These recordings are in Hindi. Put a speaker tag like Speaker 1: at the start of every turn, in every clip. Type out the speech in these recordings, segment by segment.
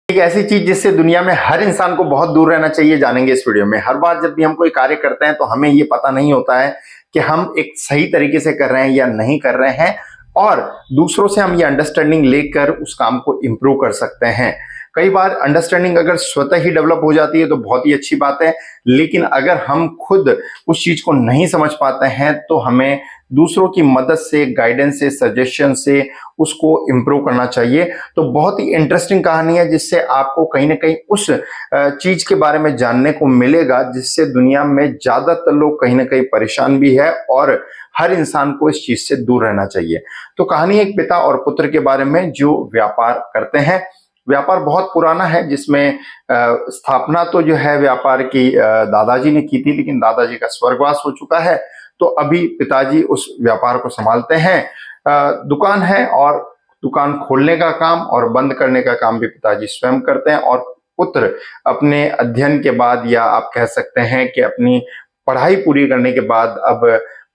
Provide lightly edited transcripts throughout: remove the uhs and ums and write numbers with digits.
Speaker 1: एक ऐसी चीज जिससे दुनिया में हर इंसान को बहुत दूर रहना चाहिए, जानेंगे इस वीडियो में। हर बार जब भी हम कोई कार्य करते हैं तो हमें ये पता नहीं होता है कि हम एक सही तरीके से कर रहे हैं या नहीं कर रहे हैं, और दूसरों से हम ये अंडरस्टैंडिंग लेकर उस काम को इम्प्रूव कर सकते हैं। कई बार अंडरस्टैंडिंग अगर स्वतः ही डेवलप हो जाती है तो बहुत ही अच्छी बात है, लेकिन अगर हम खुद उस चीज को नहीं समझ पाते हैं तो हमें दूसरों की मदद से, गाइडेंस से, सजेशन से उसको इम्प्रूव करना चाहिए। तो बहुत ही इंटरेस्टिंग कहानी है जिससे आपको कहीं ना कहीं उस चीज के बारे में जानने को मिलेगा जिससे दुनिया में ज्यादातर लोग कहीं ना कहीं परेशान भी है, और हर इंसान को इस चीज से दूर रहना चाहिए। तो कहानी एक पिता और पुत्र के बारे में जो व्यापार करते हैं। व्यापार बहुत पुराना है जिसमें स्थापना तो जो है व्यापार की दादाजी ने की थी, लेकिन दादाजी का स्वर्गवास हो चुका है, तो अभी पिताजी उस व्यापार को संभालते हैं। दुकान है और दुकान खोलने का काम और बंद करने का काम भी पिताजी स्वयं करते हैं, और पुत्र अपने अध्ययन के बाद, या आप कह सकते हैं कि अपनी पढ़ाई पूरी करने के बाद, अब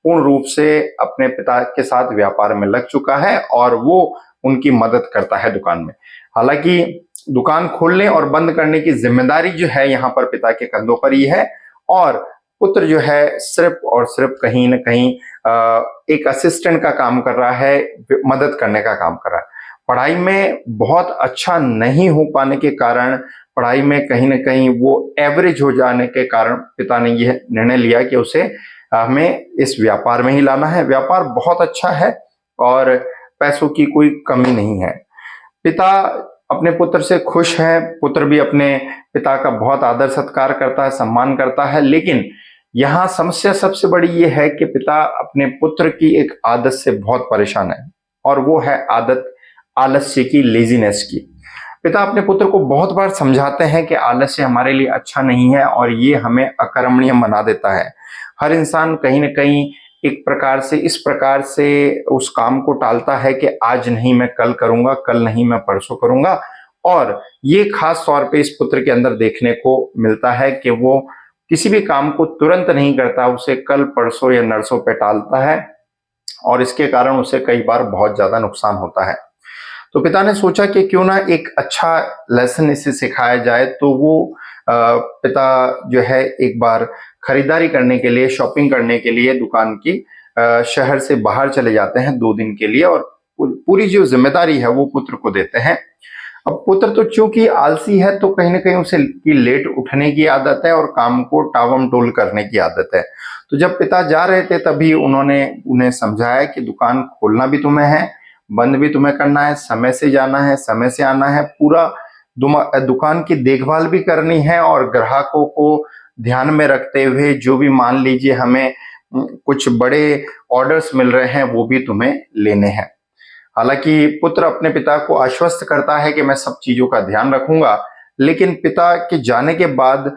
Speaker 1: पूर्ण रूप से अपने पिता के साथ व्यापार में लग चुका है और वो उनकी मदद करता है दुकान में। हालांकि दुकान खोलने और बंद करने की जिम्मेदारी जो है यहाँ पर पिता के कंधों पर ही है, और पुत्र जो है सिर्फ और सिर्फ कहीं ना कहीं एक असिस्टेंट का काम कर रहा है, मदद करने का काम कर रहा है। पढ़ाई में बहुत अच्छा नहीं हो पाने के कारण, पढ़ाई में कहीं ना कहीं वो एवरेज हो जाने के कारण पिता ने यह निर्णय लिया कि उसे हमें इस व्यापार में ही लाना है। व्यापार बहुत अच्छा है और पैसों की कोई कमी नहीं है। पिता अपने पुत्र से खुश है, पुत्र भी अपने पिता का बहुत आदर सत्कार करता है, सम्मान करता है, लेकिन यहाँ समस्या सबसे बड़ी ये है कि पिता अपने पुत्र की एक आदत से बहुत परेशान है, और वो है आदत आलस्य की, लेजीनेस की। पिता अपने पुत्र को बहुत बार समझाते हैं कि आलस्य हमारे लिए अच्छा नहीं है और ये हमें अकर्मणीय बना देता है। हर इंसान कहीं ना कहीं एक प्रकार से, इस प्रकार से उस काम को टालता है कि आज नहीं मैं कल करूंगा, कल नहीं मैं परसों करूंगा, और ये खास तौर पे इस पुत्र के अंदर देखने को मिलता है कि वो किसी भी काम को तुरंत नहीं करता, उसे कल परसों या नरसों पे टालता है, और इसके कारण उसे कई बार बहुत ज्यादा नुकसान होता है। तो पिता ने सोचा कि क्यों ना एक अच्छा लेसन इसे सिखाया जाए, तो वो पिता जो है एक बार खरीदारी करने के लिए, शॉपिंग करने के लिए दुकान की शहर से बाहर चले जाते हैं 2 दिन के लिए, और पूरी जो जिम्मेदारी है वो पुत्र को देते हैं। अब पुत्र तो चूंकि आलसी है तो कहीं ना कहीं उसे की लेट उठने की आदत है और काम को टावम टोल करने की आदत है। तो जब पिता जा रहे थे तभी उन्होंने उन्हें समझाया कि दुकान खोलना भी तुम्हें है, बंद भी तुम्हें करना है, समय से जाना है, समय से आना है, पूरा दुकान की देखभाल भी करनी है, और ग्राहकों को ध्यान में रखते हुए जो भी, मान लीजिए हमें कुछ बड़े ऑर्डर्स मिल रहे हैं वो भी तुम्हें लेने हैं। हालांकि पुत्र अपने पिता को आश्वस्त करता है कि मैं सब चीजों का ध्यान रखूंगा, लेकिन पिता के जाने के बाद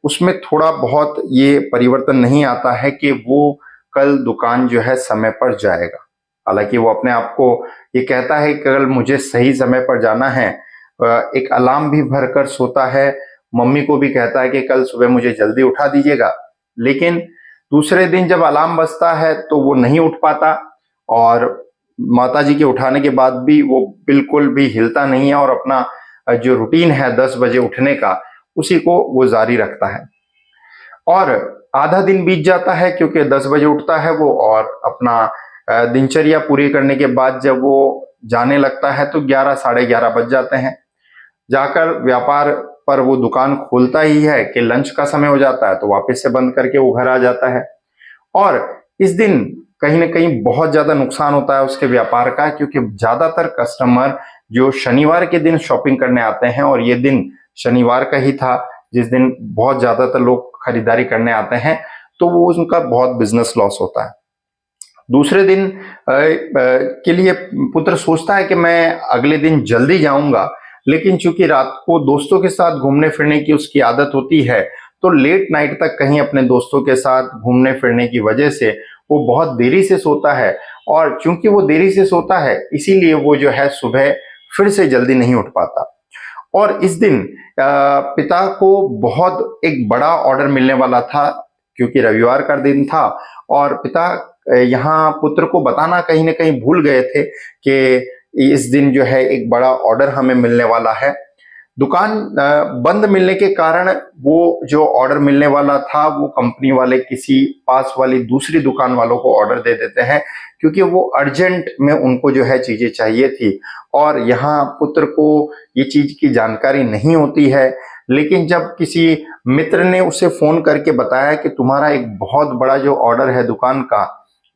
Speaker 1: उसमें थोड़ा बहुत ये परिवर्तन नहीं आता है कि वो कल दुकान जो है समय पर जाएगा। हालांकि वो अपने आप को ये कहता है कि कल मुझे सही समय पर जाना है, एक अलार्म भी भरकर सोता है, मम्मी को भी कहता है कि कल सुबह मुझे जल्दी उठा दीजिएगा, लेकिन दूसरे दिन जब अलार्म बजता है तो वो नहीं उठ पाता, और माताजी के उठाने के बाद भी वो बिल्कुल भी हिलता नहीं है, और अपना जो रूटीन है 10 बजे उठने का, उसी को वो जारी रखता है। और आधा दिन बीत जाता है क्योंकि 10 बजे उठता है वो, और अपना दिनचर्या पूरी करने के बाद जब वो जाने लगता है तो 11 साढ़े 11 बज जाते हैं। जाकर व्यापार पर वो दुकान खोलता ही है कि लंच का समय हो जाता है, तो वापस से बंद करके वो घर आ जाता है। और इस दिन कहीं ना कहीं बहुत ज्यादा नुकसान होता है उसके व्यापार का, क्योंकि ज्यादातर कस्टमर जो शनिवार के दिन शॉपिंग करने आते हैं, और ये दिन शनिवार का ही था जिस दिन बहुत ज्यादातर लोग खरीदारी करने आते हैं, तो वो उनका बहुत बिजनेस लॉस होता है। दूसरे दिन के लिए पुत्र सोचता है कि मैं अगले दिन जल्दी जाऊंगा, लेकिन चूंकि रात को दोस्तों के साथ घूमने फिरने की उसकी आदत होती है, तो लेट नाइट तक कहीं अपने दोस्तों के साथ घूमने फिरने की वजह से वो बहुत देरी से सोता है, और चूंकि वो देरी से सोता है इसीलिए वो जो है सुबह फिर से जल्दी नहीं उठ पाता। और इस दिन पिता को बहुत एक बड़ा ऑर्डर मिलने वाला था, क्योंकि रविवार का दिन था, और पिता यहाँ पुत्र को बताना कहीं ना कहीं भूल गए थे कि इस दिन जो है एक बड़ा ऑर्डर हमें मिलने वाला है। दुकान बंद मिलने के कारण वो जो ऑर्डर मिलने वाला था वो कंपनी वाले किसी पास वाली दूसरी दुकान वालों को ऑर्डर दे देते हैं, क्योंकि वो अर्जेंट में उनको जो है चीजें चाहिए थी और यहाँ पुत्र को ये चीज की जानकारी नहीं होती है। लेकिन जब किसी मित्र ने उसे फोन करके बताया कि तुम्हारा एक बहुत बड़ा जो ऑर्डर है दुकान का,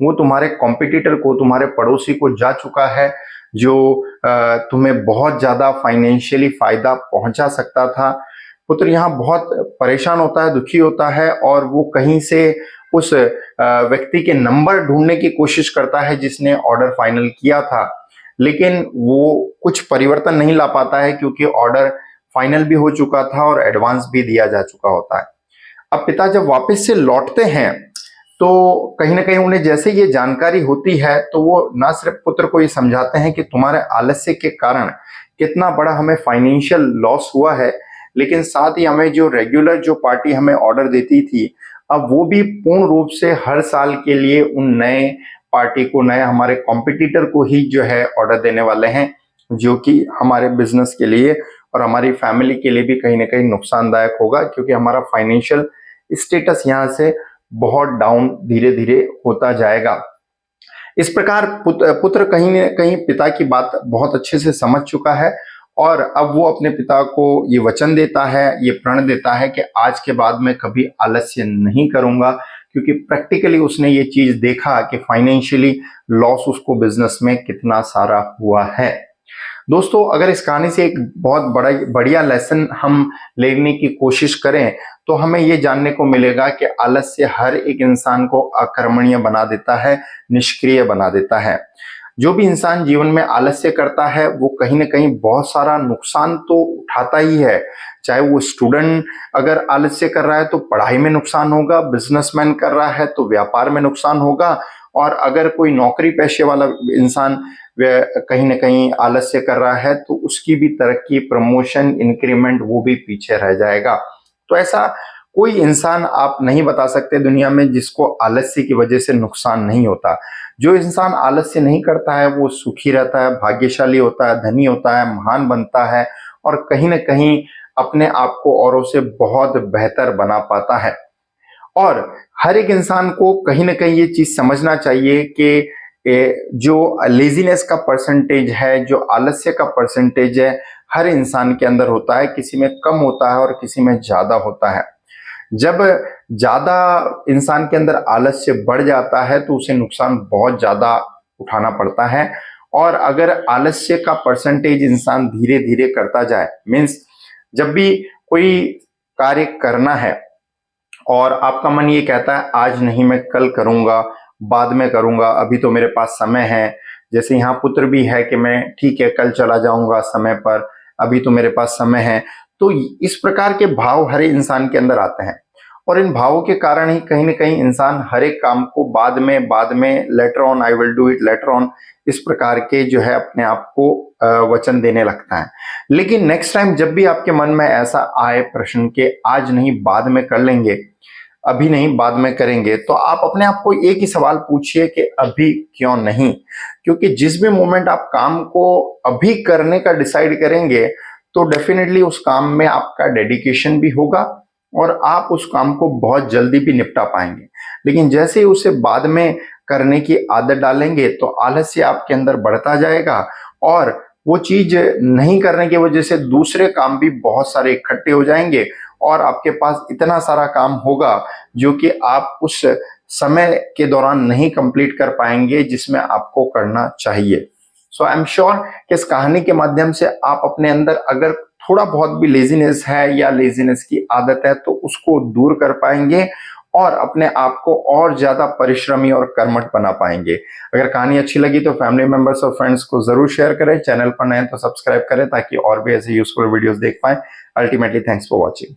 Speaker 1: वो तुम्हारे कॉम्पिटिटर को, तुम्हारे पड़ोसी को जा चुका है, जो तुम्हें बहुत ज्यादा फाइनेंशियली फायदा पहुंचा सकता था, पुत्र यहाँ बहुत परेशान होता है, दुखी होता है और वो कहीं से उस व्यक्ति के नंबर ढूंढने की कोशिश करता है जिसने ऑर्डर फाइनल किया था, लेकिन वो कुछ परिवर्तन नहीं ला पाता है क्योंकि ऑर्डर फाइनल भी हो चुका था और एडवांस भी दिया जा चुका होता है। अब पिता जब वापस से लौटते हैं तो कहीं ना कहीं उन्हें जैसे ये जानकारी होती है तो वो ना सिर्फ पुत्र को ये समझाते हैं कि तुम्हारे आलस्य के कारण कितना बड़ा हमें फाइनेंशियल लॉस हुआ है, लेकिन साथ ही हमें जो रेगुलर जो पार्टी हमें ऑर्डर देती थी, अब वो भी पूर्ण रूप से हर साल के लिए उन नए पार्टी को, नए हमारे कॉम्पिटिटर को ही जो है ऑर्डर देने वाले हैं, जो कि हमारे बिजनेस के लिए और हमारी फैमिली के लिए भी कहीं ना कहीं नुकसानदायक होगा, क्योंकि हमारा फाइनेंशियल स्टेटस यहाँ से बहुत डाउन धीरे धीरे होता जाएगा। इस प्रकार पुत्र कहीं न कहीं पिता की बात बहुत अच्छे से समझ चुका है और अब वो अपने पिता को ये वचन देता है, ये प्रण देता है कि आज के बाद मैं कभी आलस्य नहीं करूंगा, क्योंकि प्रैक्टिकली उसने ये चीज देखा कि फाइनेंशियली लॉस उसको बिजनेस में कितना सारा हुआ है। दोस्तों, अगर इस कहानी से एक बहुत बढ़िया लेसन हम लेने की कोशिश करें तो हमें ये जानने को मिलेगा कि आलस्य हर एक इंसान को अकर्मण्य बना देता है, निष्क्रिय बना देता है। जो भी इंसान जीवन में आलस्य करता है वो कहीं ना कहीं बहुत सारा नुकसान तो उठाता ही है। चाहे वो स्टूडेंट अगर आलस्य कर रहा है तो पढ़ाई में नुकसान होगा, बिजनेसमैन कर रहा है तो व्यापार में नुकसान होगा, और अगर कोई नौकरी पेशे वाला इंसान कहीं ना कहीं आलस्य कर रहा है तो उसकी भी तरक्की, प्रमोशन, इंक्रीमेंट वो भी पीछे रह जाएगा। तो ऐसा कोई इंसान आप नहीं बता सकते दुनिया में जिसको आलस्य की वजह से नुकसान नहीं होता। जो इंसान आलस्य नहीं करता है वो सुखी रहता है, भाग्यशाली होता है, धनी होता है, महान बनता है और कहीं ना कहीं अपने आप को औरों से बहुत बेहतर बना पाता है। और हर एक इंसान को कहीं ना कहीं ये चीज समझना चाहिए कि जो लेजीनेस का परसेंटेज है, जो आलस्य का परसेंटेज है, हर इंसान के अंदर होता है, किसी में कम होता है और किसी में ज्यादा होता है। जब ज्यादा इंसान के अंदर आलस्य बढ़ जाता है तो उसे नुकसान बहुत ज्यादा उठाना पड़ता है, और अगर आलस्य का परसेंटेज इंसान धीरे धीरे करता जाए, मीन्स जब भी कोई कार्य करना है और आपका मन ये कहता है आज नहीं मैं कल करूंगा, बाद में करूंगा, अभी तो मेरे पास समय है, जैसे यहाँ पुत्र भी है कि मैं ठीक है कल चला जाऊंगा समय पर, अभी तो मेरे पास समय है, तो इस प्रकार के भाव हर एक इंसान के अंदर आते हैं और इन भावों के कारण ही कहीं ना कहीं इंसान हर एक काम को बाद में later on, I will do it later on, इस प्रकार के जो है अपने आप को वचन देने लगता है। लेकिन नेक्स्ट टाइम जब भी आपके मन में ऐसा आए प्रश्न के आज नहीं बाद में कर लेंगे, अभी नहीं बाद में करेंगे, तो आप अपने आप को एक ही सवाल पूछिए कि अभी क्यों नहीं, क्योंकि जिस भी मोमेंट आप काम को अभी करने का डिसाइड करेंगे तो डेफिनेटली उस काम में आपका डेडिकेशन भी होगा और आप उस काम को बहुत जल्दी भी निपटा पाएंगे। लेकिन जैसे ही उसे बाद में करने की आदत डालेंगे तो आलस्य आपके अंदर बढ़ता जाएगा और वो चीज नहीं करने की वजह से दूसरे काम भी बहुत सारे इकट्ठे हो जाएंगे और आपके पास इतना सारा काम होगा जो कि आप उस समय के दौरान नहीं कंप्लीट कर पाएंगे जिसमें आपको करना चाहिए। सो आई एम श्योर कि इस कहानी के माध्यम से आप अपने अंदर अगर थोड़ा बहुत भी लेजीनेस है या लेजीनेस की आदत है तो उसको दूर कर पाएंगे और अपने आप को और ज्यादा परिश्रमी और कर्मठ बना पाएंगे। अगर कहानी अच्छी लगी तो फैमिली मेंबर्स और फ्रेंड्स को जरूर शेयर करें, चैनल पर नए तो सब्सक्राइब करें ताकि और भी ऐसे यूजफुल वीडियोस देख पाएं। Ultimately thanks for watching.